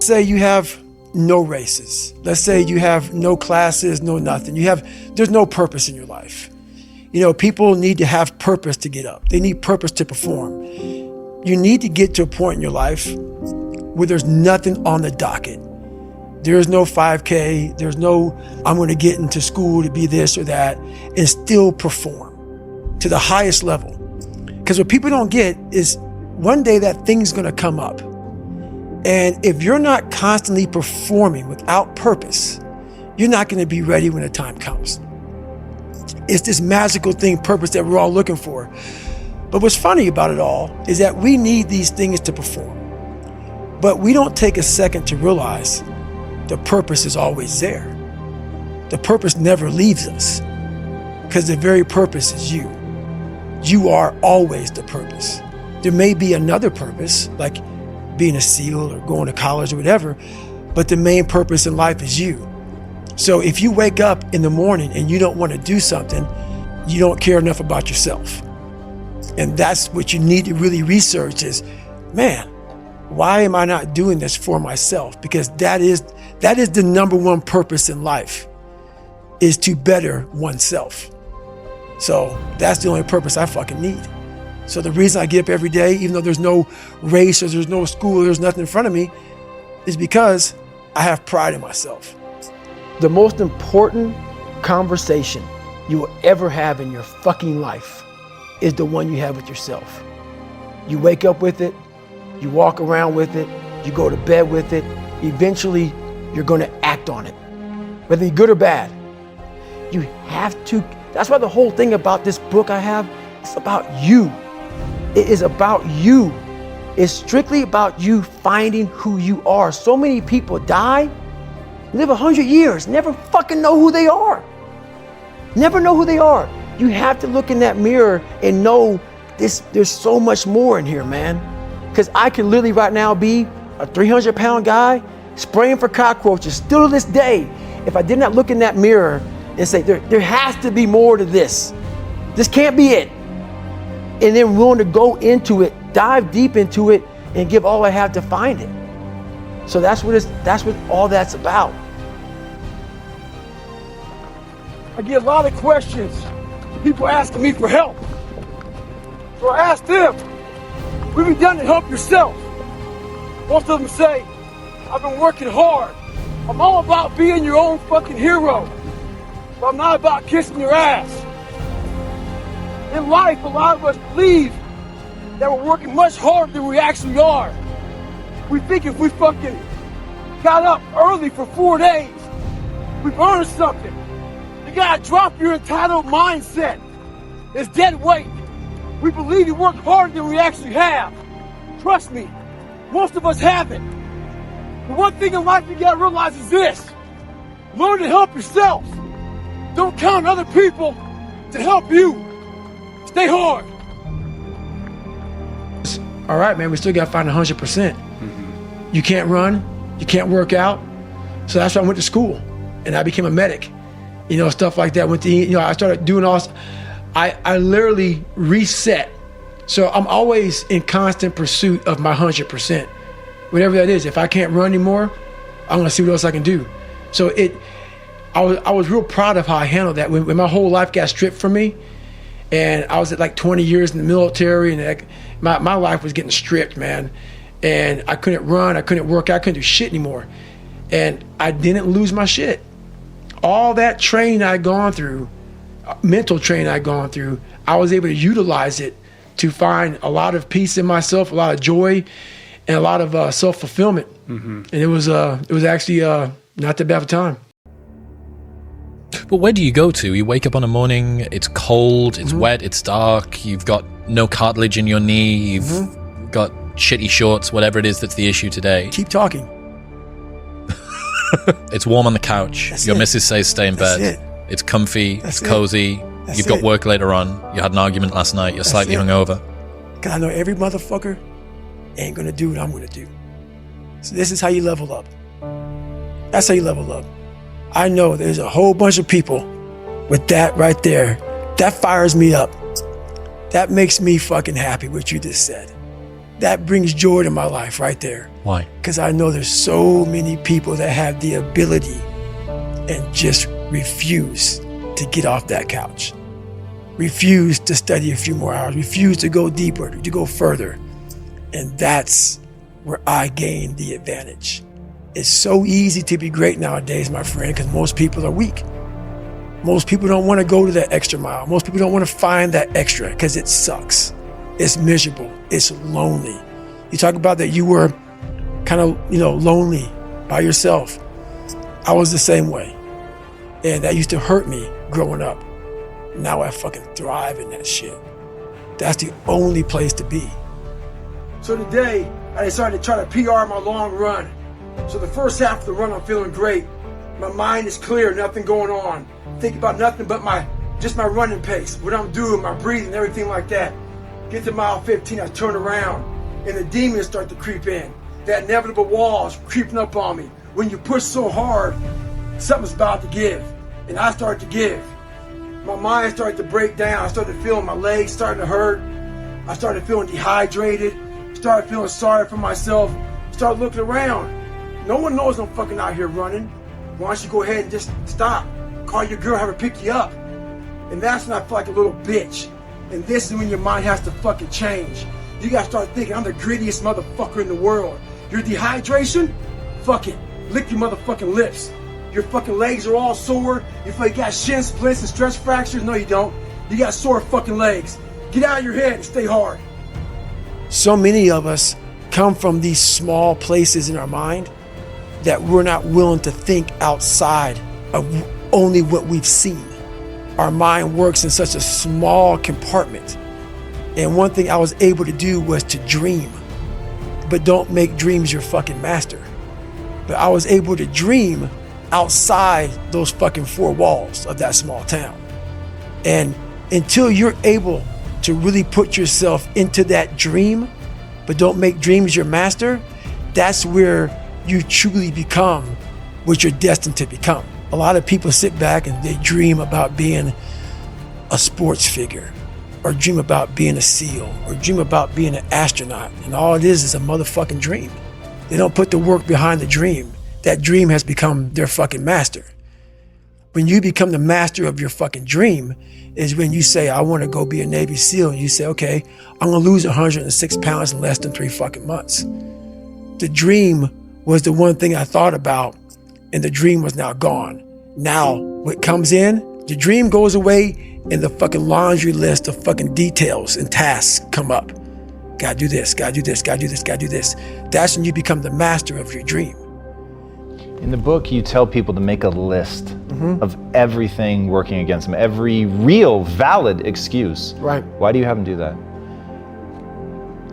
Say you have no races. Let's say you have no classes, no nothing. There's no purpose in your life. People need to have purpose to get up. They need purpose to perform. You need to get to a point in your life where there's nothing on the docket. There's no 5K. There's no, I'm going to get into school to be this or that, and still perform to the highest level. Because what people don't get is one day that thing's going to come up. And if you're not constantly performing without purpose, you're not going to be ready when the time comes. It's this magical thing, purpose, that we're all looking for. But what's funny about it all is that we need these things to perform. But we don't take a second to realize the purpose is always there. The purpose never leaves us, because the very purpose is you. You are always the purpose. There may be another purpose, like being a SEAL or going to college or whatever, but the main purpose in life is you. So if you wake up in the morning and you don't want to do something, you don't care enough about yourself. And that's what you need to really research is, man, why am I not doing this for myself? Because that is the number one purpose in life, is to better oneself. So that's the only purpose I fucking need. So the reason I get up every day, even though there's no race or there's no school, there's nothing in front of me, is because I have pride in myself. The most important conversation you will ever have in your fucking life is the one you have with yourself. You wake up with it, you walk around with it, you go to bed with it. Eventually, you're going to act on it, whether you're good or bad. You have to. That's why the whole thing about this book I have, it's about you. It is about you. It's strictly about you finding who you are. So many people die, live 100 years, never fucking know who they are. Never know who they are. You have to look in that mirror and know there's so much more in here, man. Because I could literally right now be a 300-pound guy spraying for cockroaches still to this day if I did not look in that mirror and say, there has to be more to this. This can't be it. And then willing to go into it, dive deep into it, and give all I have to find it. So that's what all that's about. I get a lot of questions, people asking me for help. So I asked them, what have you done to help yourself? Most of them say, I've been working hard. I'm all about being your own fucking hero, but I'm not about kissing your ass. In life, a lot of us believe that we're working much harder than we actually are. We think if we fucking got up early for 4 days, we've earned something. You gotta drop your entitled mindset. It's dead weight. We believe you work harder than we actually have. Trust me, most of us haven't. The one thing in life you gotta realize is this: learn to help yourself. Don't count on other people to help you. Stay hard. All right, man, we still gotta find 100%. Mm-hmm. You can't run, you can't work out. So that's why I went to school and I became a medic. Stuff like that. I started doing all. I literally reset. So I'm always in constant pursuit of my 100%. Whatever that is. If I can't run anymore, I'm gonna see what else I can do. So I was real proud of how I handled that. When my whole life got stripped from me, and I was at like 20 years in the military, and my life was getting stripped, man. And I couldn't run, I couldn't work out, I couldn't do shit anymore. And I didn't lose my shit. All that training I'd gone through, mental training I'd gone through, I was able to utilize it to find a lot of peace in myself, a lot of joy, and a lot of self-fulfillment. Mm-hmm. And it was actually not that bad of a time. But where do you go to? You wake up on a morning, it's cold, it's wet, it's dark, you've got no cartilage in your knee, you've got shitty shorts, whatever it is that's the issue today. Keep talking. It's warm on the couch. That's your it. missus says stay in That's bed. it. It's comfy, That's it's cozy, That's you've got it. work later on, you had an argument last night, you're That's slightly it. hungover. Because I know every motherfucker ain't gonna do what I'm gonna do. So this is how you level up. That's how you level up. I know there's a whole bunch of people with that right there. That fires me up. That makes me fucking happy, what you just said. That brings joy to my life right there. Why? Because I know there's so many people that have the ability and just refuse to get off that couch. Refuse to study a few more hours. Refuse to go deeper, to go further. And that's where I gain the advantage. It's so easy to be great nowadays, my friend, because most people are weak. Most people don't want to go to that extra mile. Most people don't want to find that extra because it sucks. It's miserable. It's lonely. You talk about that you were kind of, lonely by yourself. I was the same way. And that used to hurt me growing up. Now I fucking thrive in that shit. That's the only place to be. So today, I decided to try to PR my long run. So the first half of the run, I'm feeling great. My mind is clear, nothing going on. Think about nothing but my running pace, what I'm doing, my breathing, everything like that. Get to mile 15, I turn around, and the demons start to creep in. That inevitable wall is creeping up on me. When you push so hard, something's about to give. And I started to give. My mind started to break down. I started feeling my legs starting to hurt. I started feeling dehydrated. Started feeling sorry for myself. Started looking around. No one knows I'm fucking out here running. Why don't you go ahead and just stop? Call your girl, have her pick you up. And that's when I feel like a little bitch. And this is when your mind has to fucking change. You gotta start thinking, I'm the grittiest motherfucker in the world. Your dehydration? Fuck it. Lick your motherfucking lips. Your fucking legs are all sore. You feel like you got shin splints and stress fractures. No, you don't. You got sore fucking legs. Get out of your head and stay hard. So many of us come from these small places in our mind that we're not willing to think outside of only what we've seen. Our mind works in such a small compartment. And one thing I was able to do was to dream. But don't make dreams your fucking master. But I was able to dream outside those fucking four walls of that small town. And until you're able to really put yourself into that dream, but don't make dreams your master, that's where you truly become what you're destined to become. A lot of people sit back and they dream about being a sports figure, or dream about being a SEAL, or dream about being an astronaut, and all it is a motherfucking dream. They don't put the work behind the dream. That dream has become their fucking master. When you become the master of your fucking dream is when you say, I want to go be a Navy SEAL, and you say, okay, I'm going to lose 106 pounds in less than 3 fucking months. The dream was the one thing I thought about, and the dream was now gone. Now, what comes in, the dream goes away, and the fucking laundry list of fucking details and tasks come up. Gotta do this, gotta do this, gotta do this, gotta do this. That's when you become the master of your dream. In the book, you tell people to make a list of everything working against them, every real, valid excuse. Right. Why do you have them do that?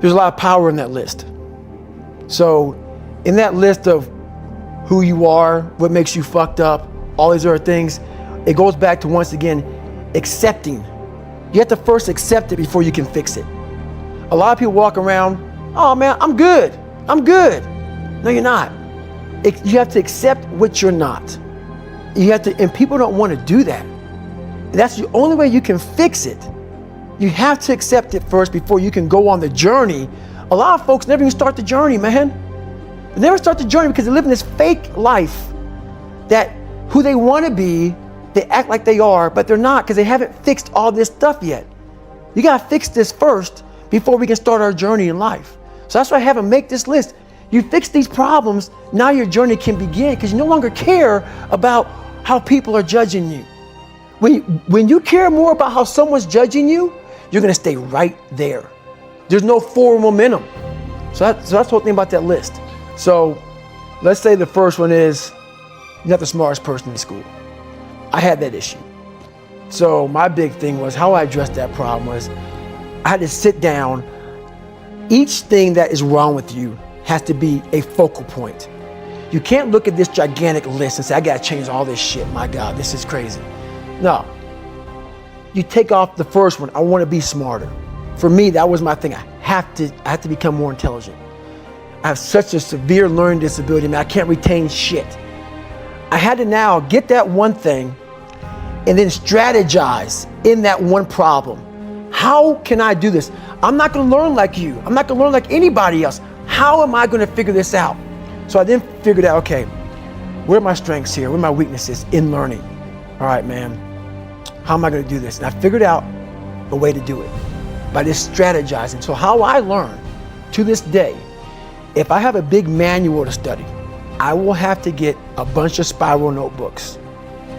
There's a lot of power in that list. So in that list of who you are, what makes you fucked up, all these other things, it goes back to, once again, accepting. You have to first accept it before you can fix it. A lot of people walk around, oh man, I'm good. No, you're not. You have to accept what you're not. You have to, and people don't want to do that. That's the only way you can fix it. You have to accept it first before you can go on the journey. A lot of folks never even start the journey, man. They never start the journey because they live in this fake life that who they want to be, they act like they are, but they're not because they haven't fixed all this stuff yet. You got to fix this first before we can start our journey in life. So that's why I have them make this list. You fix these problems, now your journey can begin because you no longer care about how people are judging you. When you care more about how someone's judging you, you're gonna stay right there. There's no forward momentum. So that's the whole thing about that list. So let's say the first one is, you're not the smartest person in school. I had that issue. So my big thing was how I addressed that problem was I had to sit down. Each thing that is wrong with you has to be a focal point. You can't look at this gigantic list and say, I gotta change all this shit. My God, this is crazy. No. You take off the first one, I wanna be smarter. For me, that was my thing. I have to become more intelligent. I have such a severe learning disability, man, I can't retain shit. I had to now get that one thing and then strategize in that one problem. How can I do this? I'm not going to learn like you. I'm not going to learn like anybody else. How am I going to figure this out? So I then figured out, okay, where are my strengths here? Where are my weaknesses in learning? All right, man, how am I going to do this? And I figured out a way to do it by just strategizing. So how I learn to this day, if I have a big manual to study, I will have to get a bunch of spiral notebooks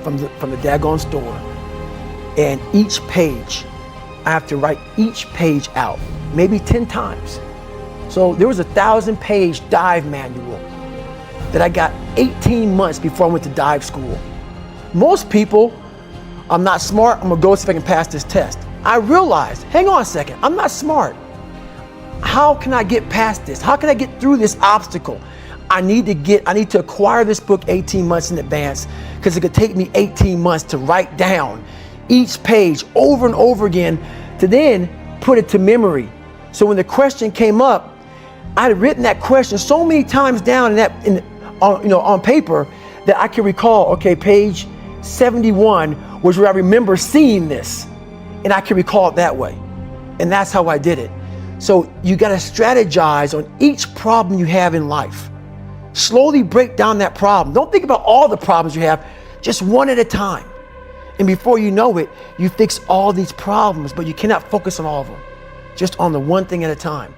from the daggone store. And each page, I have to write each page out, maybe 10 times. So there was a 1,000-page dive manual that I got 18 months before I went to dive school. Most people, I'm not smart, I'm gonna go see if I can pass this test. I realized, hang on a second, I'm not smart. How can I get past this? How can I get through this obstacle? I need to acquire this book 18 months in advance, because it could take me 18 months to write down each page over and over again to then put it to memory. So when the question came up, I had written that question so many times down on paper that I can recall, okay, page 71 was where I remember seeing this, and I can recall it that way. And that's how I did it. So you got to strategize on each problem you have in life. Slowly break down that problem. Don't think about all the problems you have, just one at a time. And before you know it, you fix all these problems, but you cannot focus on all of them, just on the one thing at a time.